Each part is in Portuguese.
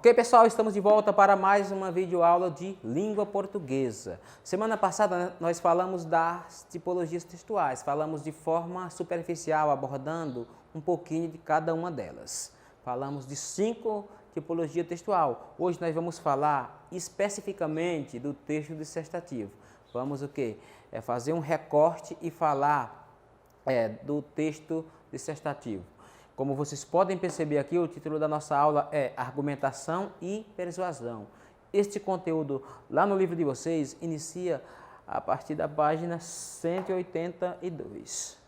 Ok, pessoal, estamos de volta para mais uma videoaula de língua portuguesa. Semana passada nós falamos das tipologias textuais, falamos de forma superficial, abordando um pouquinho de cada uma delas. Falamos de 5 tipologias textual. Hoje nós vamos falar especificamente do texto dissertativo. Vamos o quê? Fazer um recorte e falar do texto dissertativo. Como vocês podem perceber aqui, o título da nossa aula é Argumentação e Persuasão. Este conteúdo lá no livro de vocês inicia a partir da página 182.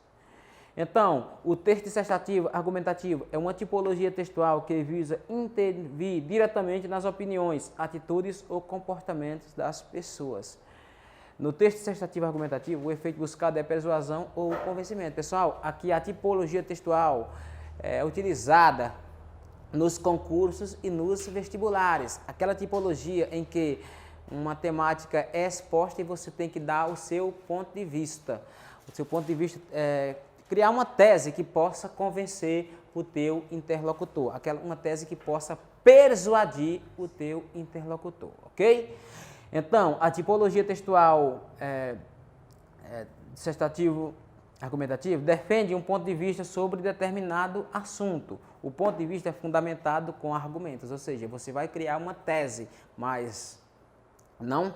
Então, o texto dissertativo argumentativo é uma tipologia textual que visa intervir diretamente nas opiniões, atitudes ou comportamentos das pessoas. No texto dissertativo argumentativo, o efeito buscado é persuasão ou convencimento. Pessoal, aqui a tipologia textual é utilizada nos concursos e nos vestibulares. Aquela tipologia em que uma temática é exposta e você tem que dar o seu ponto de vista. O seu ponto de vista é criar uma tese que possa convencer o teu interlocutor. Uma tese que possa persuadir o teu interlocutor, ok? Então, a tipologia textual dissertativo argumentativo defende um ponto de vista sobre determinado assunto. O ponto de vista é fundamentado com argumentos, ou seja, você vai criar uma tese, mas não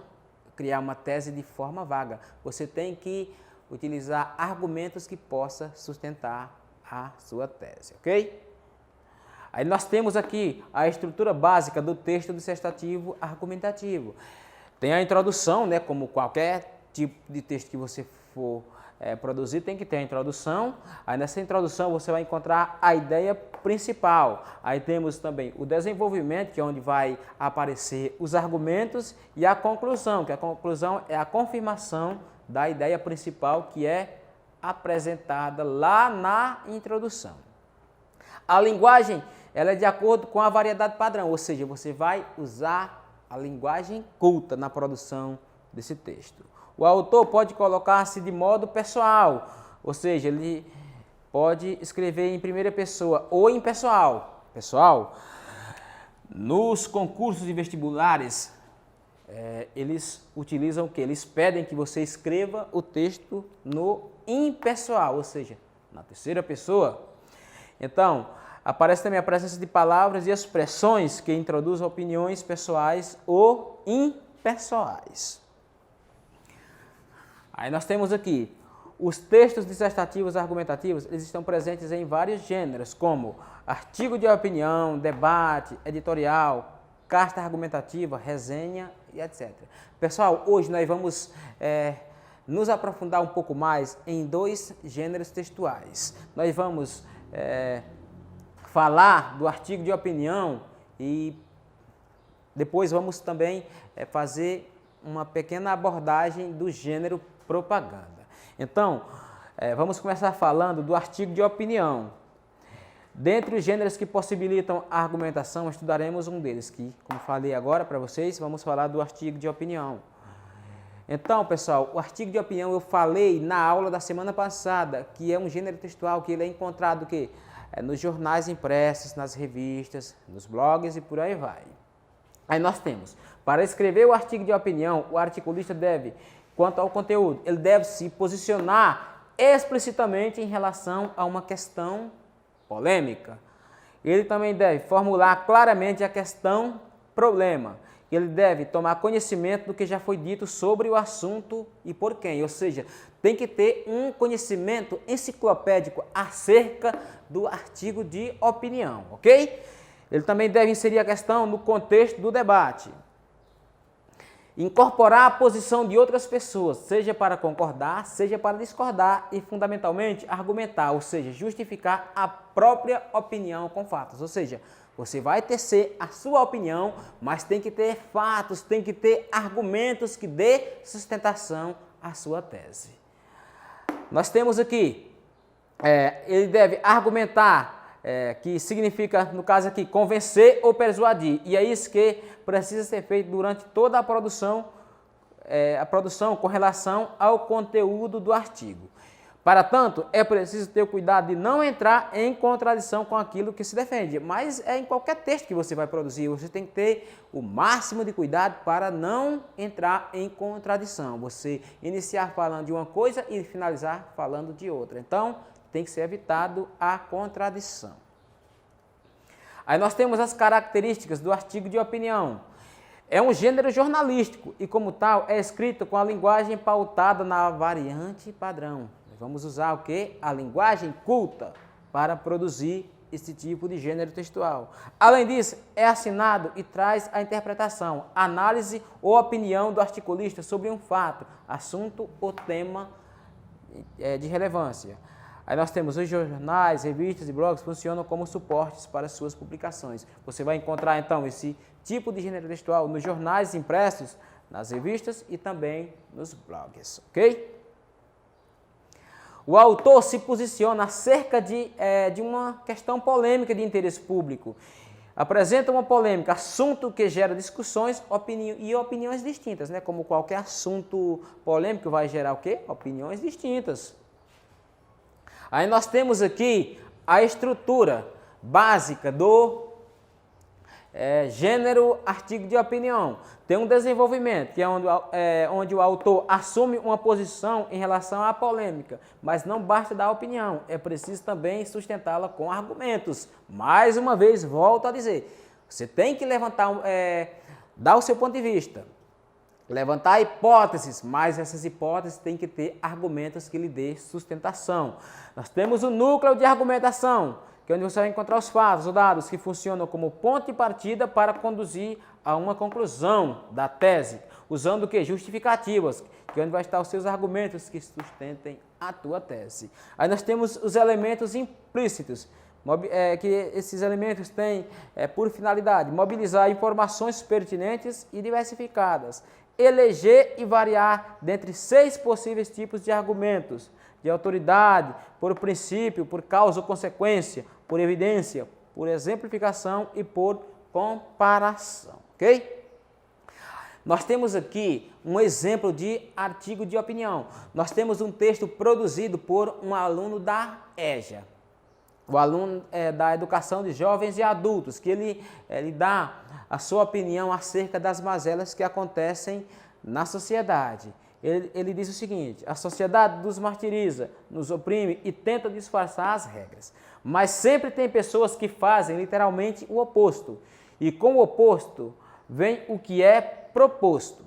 criar uma tese de forma vaga. Você tem que utilizar argumentos que possam sustentar a sua tese, ok? Aí nós temos aqui a estrutura básica do texto dissertativo argumentativo. Tem a introdução, né, como qualquer tipo de texto que você for produzir, tem que ter a introdução. Aí nessa introdução você vai encontrar a ideia principal. Aí temos também o desenvolvimento, que é onde vai aparecer os argumentos, e a conclusão, que a conclusão é a confirmação da ideia principal que é apresentada lá na introdução. A linguagem, ela é de acordo com a variedade padrão, ou seja, você vai usar a linguagem culta na produção desse texto. O autor pode colocar-se de modo pessoal, ou seja, ele pode escrever em primeira pessoa ou em pessoal. Pessoal, nos concursos e vestibulares, eles utilizam o quê? Eles pedem que você escreva o texto no impessoal, ou seja, na terceira pessoa. Então, aparece também a presença de palavras e expressões que introduzem opiniões pessoais ou impessoais. Aí nós temos aqui, os textos dissertativos argumentativos, eles estão presentes em vários gêneros, como artigo de opinião, debate, editorial, carta argumentativa, resenha e etc. Pessoal, hoje nós vamos nos aprofundar um pouco mais em 2 gêneros textuais. Nós vamos falar do artigo de opinião e depois vamos também fazer uma pequena abordagem do gênero propaganda. Então, vamos começar falando do artigo de opinião. Dentre os gêneros que possibilitam a argumentação, estudaremos um deles, que, como falei agora para vocês, vamos falar do artigo de opinião. Então, pessoal, o artigo de opinião eu falei na aula da semana passada, que é um gênero textual que ele é encontrado o quê? Nos jornais impressos, nas revistas, nos blogs e por aí vai. Aí nós temos, para escrever o artigo de opinião, o articulista deve, quanto ao conteúdo, ele deve se posicionar explicitamente em relação a uma questão polêmica. Ele também deve formular claramente a questão problema. Ele deve tomar conhecimento do que já foi dito sobre o assunto e por quem. Ou seja, tem que ter um conhecimento enciclopédico acerca do artigo de opinião, ok? Ele também deve inserir a questão no contexto do debate. Incorporar a posição de outras pessoas, seja para concordar, seja para discordar e, fundamentalmente, argumentar, ou seja, justificar a própria opinião com fatos. Ou seja, você vai tecer a sua opinião, mas tem que ter fatos, tem que ter argumentos que dê sustentação à sua tese. Nós temos aqui, ele deve argumentar, que significa, no caso aqui, convencer ou persuadir. E é isso que precisa ser feito durante toda a produção com relação ao conteúdo do artigo. Para tanto, é preciso ter o cuidado de não entrar em contradição com aquilo que se defende. Mas é em qualquer texto que você vai produzir, você tem que ter o máximo de cuidado para não entrar em contradição. Você iniciar falando de uma coisa e finalizar falando de outra. Então, tem que ser evitado a contradição. Aí nós temos as características do artigo de opinião. É um gênero jornalístico e, como tal, é escrito com a linguagem pautada na variante padrão. Vamos usar o quê? A linguagem culta para produzir esse tipo de gênero textual. Além disso, é assinado e traz a interpretação, análise ou opinião do articulista sobre um fato, assunto ou tema de relevância. Aí nós temos os jornais, revistas e blogs funcionam como suportes para suas publicações. Você vai encontrar então esse tipo de gênero textual nos jornais impressos, nas revistas e também nos blogs, ok? O autor se posiciona acerca de uma questão polêmica de interesse público. Apresenta uma polêmica, assunto que gera discussões e opiniões distintas, né? Como qualquer assunto polêmico vai gerar o quê? Opiniões distintas. Aí nós temos aqui a estrutura básica do gênero artigo de opinião. Tem um desenvolvimento, que é onde o autor assume uma posição em relação à polêmica, mas não basta dar opinião, é preciso também sustentá-la com argumentos. Mais uma vez, volto a dizer, você tem que levantar, dar o seu ponto de vista, levantar hipóteses, mas essas hipóteses têm que ter argumentos que lhe dê sustentação. Nós temos o núcleo de argumentação, que é onde você vai encontrar os fatos, os dados que funcionam como ponto de partida para conduzir a uma conclusão da tese, usando o que? Justificativas, que é onde vai estar os seus argumentos que sustentem a tua tese. Aí nós temos os elementos implícitos, que esses elementos têm por finalidade mobilizar informações pertinentes e diversificadas, eleger e variar dentre 6 possíveis tipos de argumentos, de autoridade, por princípio, por causa ou consequência, por evidência, por exemplificação e por comparação, ok? Nós temos aqui um exemplo de artigo de opinião. Nós temos um texto produzido por um aluno da EJA, o aluno da Educação de Jovens e Adultos, que ele dá a sua opinião acerca das mazelas que acontecem na sociedade. Ele diz o seguinte: a sociedade nos martiriza, nos oprime e tenta disfarçar as regras. Mas sempre tem pessoas que fazem literalmente o oposto. E com o oposto vem o que é proposto.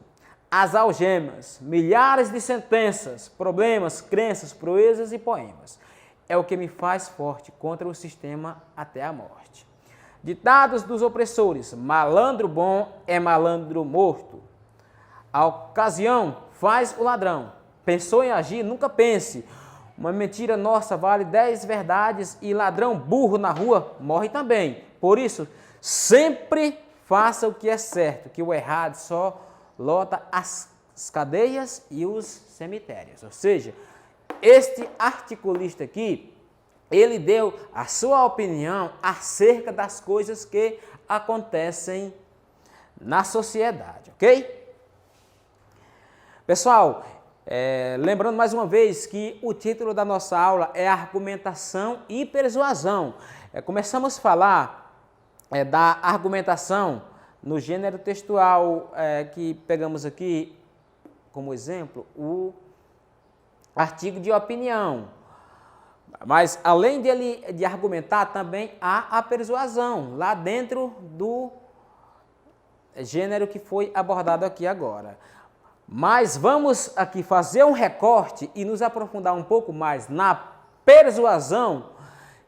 As algemas, milhares de sentenças, problemas, crenças, proezas e poemas. É o que me faz forte contra o sistema até a morte. Ditados dos opressores: malandro bom é malandro morto. A ocasião faz o ladrão. Pensou em agir, nunca pense. Uma mentira nossa vale 10 verdades e ladrão burro na rua morre também. Por isso, sempre faça o que é certo, que o errado só lota as cadeias e os cemitérios. Ou seja, este articulista aqui, ele deu a sua opinião acerca das coisas que acontecem na sociedade, ok? Pessoal, lembrando mais uma vez que o título da nossa aula é Argumentação e Persuasão. Começamos a falar da argumentação no gênero textual que pegamos aqui como exemplo, o artigo de opinião. Mas além de argumentar, também há a persuasão lá dentro do gênero que foi abordado aqui agora. Mas vamos aqui fazer um recorte e nos aprofundar um pouco mais na persuasão,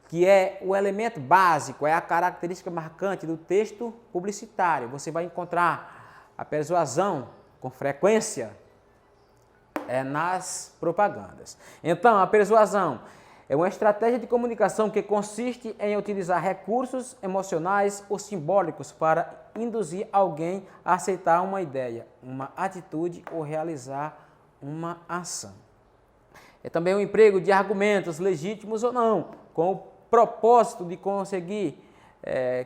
que é o elemento básico, é a característica marcante do texto publicitário. Você vai encontrar a persuasão com frequência nas propagandas. Então, a persuasão é uma estratégia de comunicação que consiste em utilizar recursos emocionais ou simbólicos para induzir alguém a aceitar uma ideia, uma atitude ou realizar uma ação. É também o emprego de argumentos legítimos ou não, com o propósito de conseguir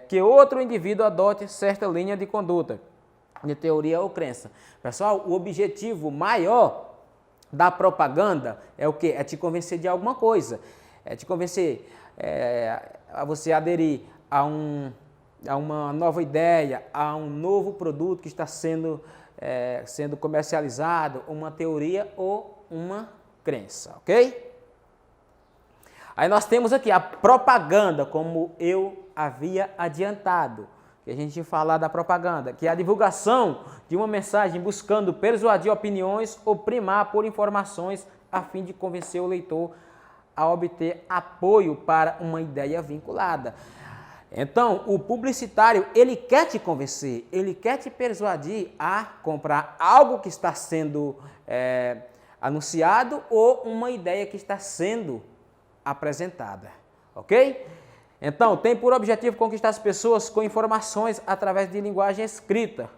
que outro indivíduo adote certa linha de conduta, de teoria ou crença. Pessoal, o objetivo maior da propaganda é o quê? É te convencer de alguma coisa. É te convencer a você aderir a uma nova ideia, a um novo produto que está sendo comercializado, uma teoria ou uma crença, ok? Aí nós temos aqui a propaganda, como eu havia adiantado, que a gente ia falar da propaganda, que é a divulgação de uma mensagem buscando persuadir opiniões ou primar por informações a fim de convencer o leitor a obter apoio para uma ideia vinculada. Então, o publicitário, ele quer te convencer, ele quer te persuadir a comprar algo que está sendo anunciado ou uma ideia que está sendo apresentada, ok? Então, tem por objetivo conquistar as pessoas com informações através de linguagem escrita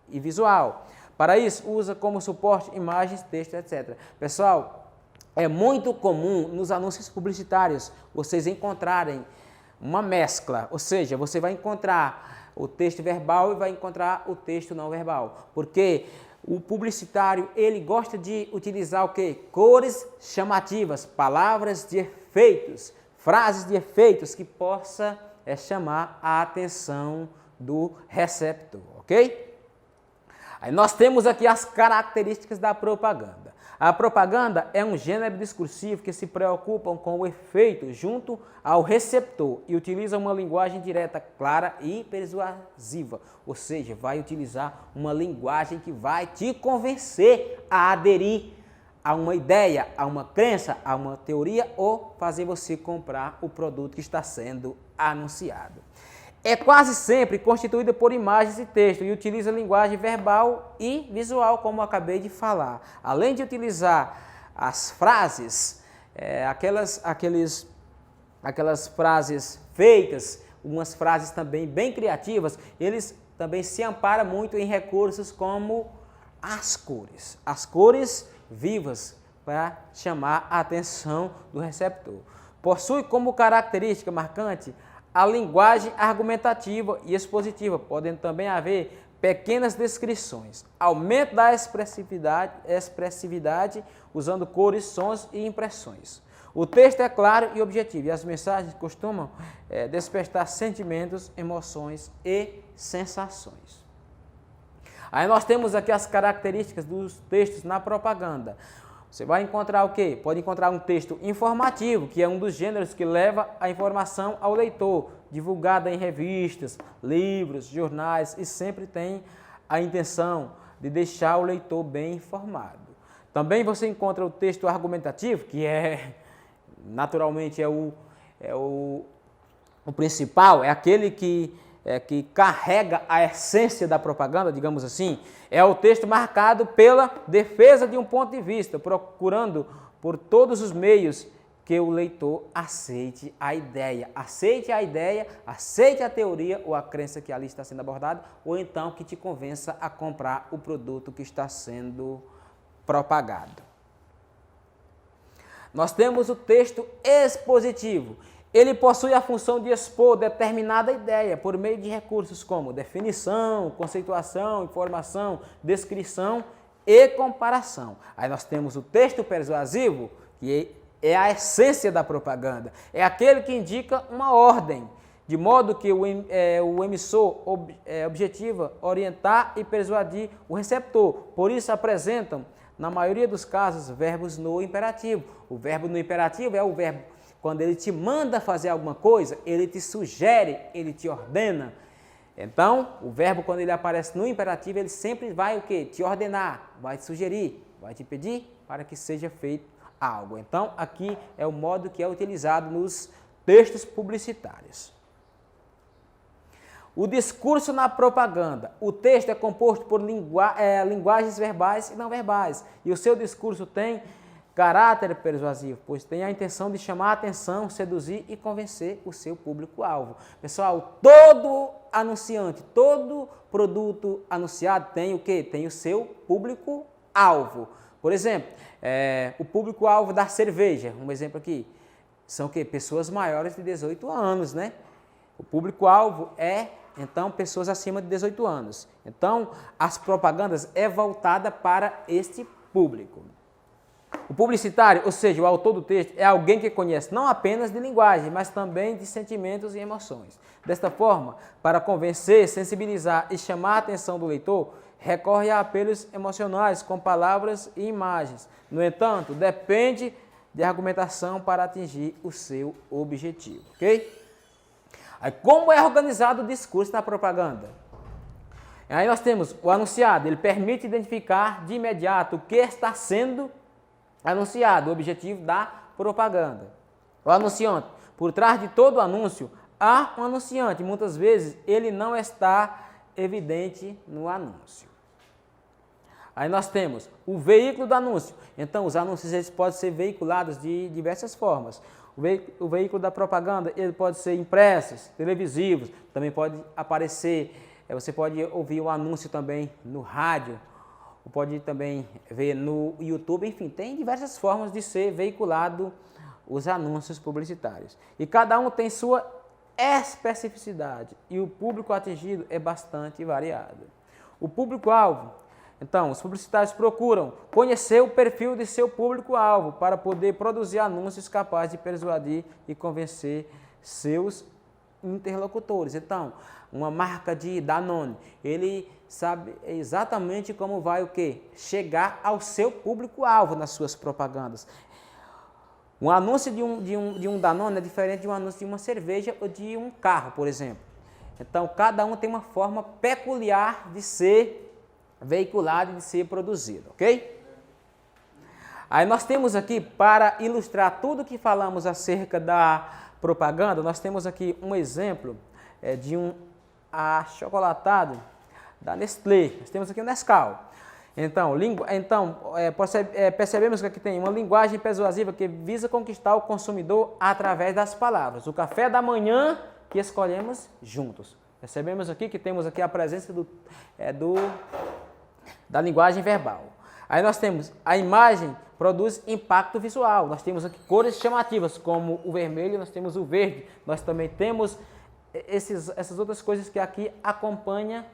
e visual. Para isso, usa como suporte imagens, texto, etc. Pessoal, é muito comum nos anúncios publicitários vocês encontrarem uma mescla, ou seja, você vai encontrar o texto verbal e vai encontrar o texto não verbal, porque o publicitário, ele gosta de utilizar o quê? Cores chamativas, palavras de efeitos, frases de efeitos que possa chamar a atenção do receptor, ok? Aí nós temos aqui as características da propaganda. A propaganda é um gênero discursivo que se preocupa com o efeito junto ao receptor e utiliza uma linguagem direta, clara e persuasiva. Ou seja, vai utilizar uma linguagem que vai te convencer a aderir a uma ideia, a uma crença, a uma teoria ou fazer você comprar o produto que está sendo anunciado. É quase sempre constituída por imagens e texto e utiliza linguagem verbal e visual, como eu acabei de falar. Além de utilizar as frases, aquelas frases feitas, umas frases também bem criativas, eles também se amparam muito em recursos como as cores vivas para chamar a atenção do receptor. Possui como característica marcante a linguagem argumentativa e expositiva, podendo também haver pequenas descrições, aumento da expressividade usando cores, sons e impressões. O texto é claro e objetivo e as mensagens costumam despertar sentimentos, emoções e sensações. Aí nós temos aqui as características dos textos na propaganda. Você vai encontrar o quê? Pode encontrar um texto informativo, que é um dos gêneros que leva a informação ao leitor, divulgada em revistas, livros, jornais e sempre tem a intenção de deixar o leitor bem informado. Também você encontra o texto argumentativo, que naturalmente é o principal, é aquele que carrega a essência da propaganda, digamos assim. É o texto marcado pela defesa de um ponto de vista, procurando por todos os meios que o leitor aceite a ideia, aceite a teoria ou a crença que ali está sendo abordada, ou então que te convença a comprar o produto que está sendo propagado. Nós temos o texto expositivo. Ele possui a função de expor determinada ideia por meio de recursos como definição, conceituação, informação, descrição e comparação. Aí nós temos o texto persuasivo, que é a essência da propaganda. É aquele que indica uma ordem, de modo que o emissor objetiva orientar e persuadir o receptor. Por isso apresentam, na maioria dos casos, verbos no imperativo. O verbo no imperativo é o verbo quando ele te manda fazer alguma coisa, ele te sugere, ele te ordena. Então, o verbo, quando ele aparece no imperativo, ele sempre vai o quê? Te ordenar, vai te sugerir, vai te pedir para que seja feito algo. Então, aqui é o modo que é utilizado nos textos publicitários. O discurso na propaganda. O texto é composto por linguagens verbais e não verbais. E o seu discurso tem caráter persuasivo, pois tem a intenção de chamar a atenção, seduzir e convencer o seu público-alvo. Pessoal, todo anunciante, todo produto anunciado tem o quê? Tem o seu público-alvo. Por exemplo, o público-alvo da cerveja, um exemplo aqui, são o quê? Pessoas maiores de 18 anos, né? O público-alvo é, então, pessoas acima de 18 anos. Então, as propagandas é voltada para este público. O publicitário, ou seja, o autor do texto, é alguém que conhece não apenas de linguagem, mas também de sentimentos e emoções. Desta forma, para convencer, sensibilizar e chamar a atenção do leitor, recorre a apelos emocionais com palavras e imagens. No entanto, depende de argumentação para atingir o seu objetivo, ok? Aí, como é organizado o discurso na propaganda? Aí nós temos o anunciado, ele permite identificar de imediato o que está sendo anunciado, o objetivo da propaganda. O anunciante, por trás de todo o anúncio, há um anunciante, muitas vezes ele não está evidente no anúncio. Aí nós temos o veículo do anúncio. Então, os anúncios eles podem ser veiculados de diversas formas. O veículo da propaganda ele pode ser impressos, televisivos, também pode aparecer, você pode ouvir o anúncio também no rádio, pode também ver no YouTube, enfim, tem diversas formas de ser veiculado os anúncios publicitários. E cada um tem sua especificidade e o público atingido é bastante variado. O público-alvo, então, os publicitários procuram conhecer o perfil de seu público-alvo para poder produzir anúncios capazes de persuadir e convencer seus interlocutores. Então, uma marca de Danone, ele sabe exatamente como vai o quê? Chegar ao seu público-alvo nas suas propagandas. Um anúncio de um Danone é diferente de um anúncio de uma cerveja ou de um carro, por exemplo. Então, cada um tem uma forma peculiar de ser veiculado e de ser produzido, ok? Aí nós temos aqui, para ilustrar tudo que falamos acerca da propaganda, nós temos aqui um exemplo de um achocolatado da Nestlé. Nós temos aqui o Nescau. Então, percebemos que aqui tem uma linguagem persuasiva que visa conquistar o consumidor através das palavras. O café da manhã que escolhemos juntos. Percebemos aqui que temos aqui a presença da linguagem verbal. Aí nós temos a imagem produz impacto visual. Nós temos aqui cores chamativas como o vermelho, nós temos o verde. Nós também temos essas outras coisas que aqui acompanham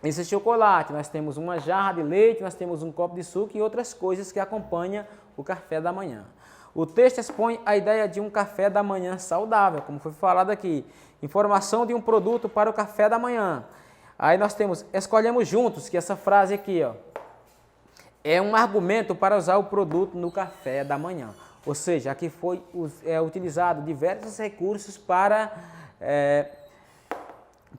esse chocolate. Nós temos uma jarra de leite, nós temos um copo de suco e outras coisas que acompanham o café da manhã. O texto expõe a ideia de um café da manhã saudável, como foi falado aqui. Informação de um produto para o café da manhã. Aí nós temos, escolhemos juntos, que essa frase aqui, ó, é um argumento para usar o produto no café da manhã. Ou seja, aqui foi utilizado diversos recursos para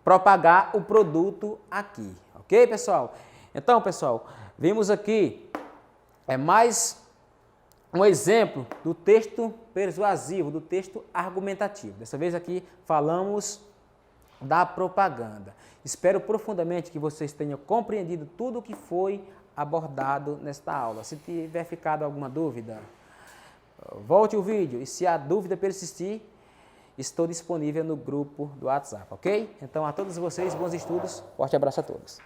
propagar o produto aqui. Ok, pessoal? Então, pessoal, vimos aqui mais um exemplo do texto persuasivo, do texto argumentativo. Dessa vez aqui falamos da propaganda. Espero profundamente que vocês tenham compreendido tudo o que foi abordado nesta aula. Se tiver ficado alguma dúvida, volte o vídeo e se a dúvida persistir, estou disponível no grupo do WhatsApp, ok? Então a todos vocês, bons estudos, forte abraço a todos.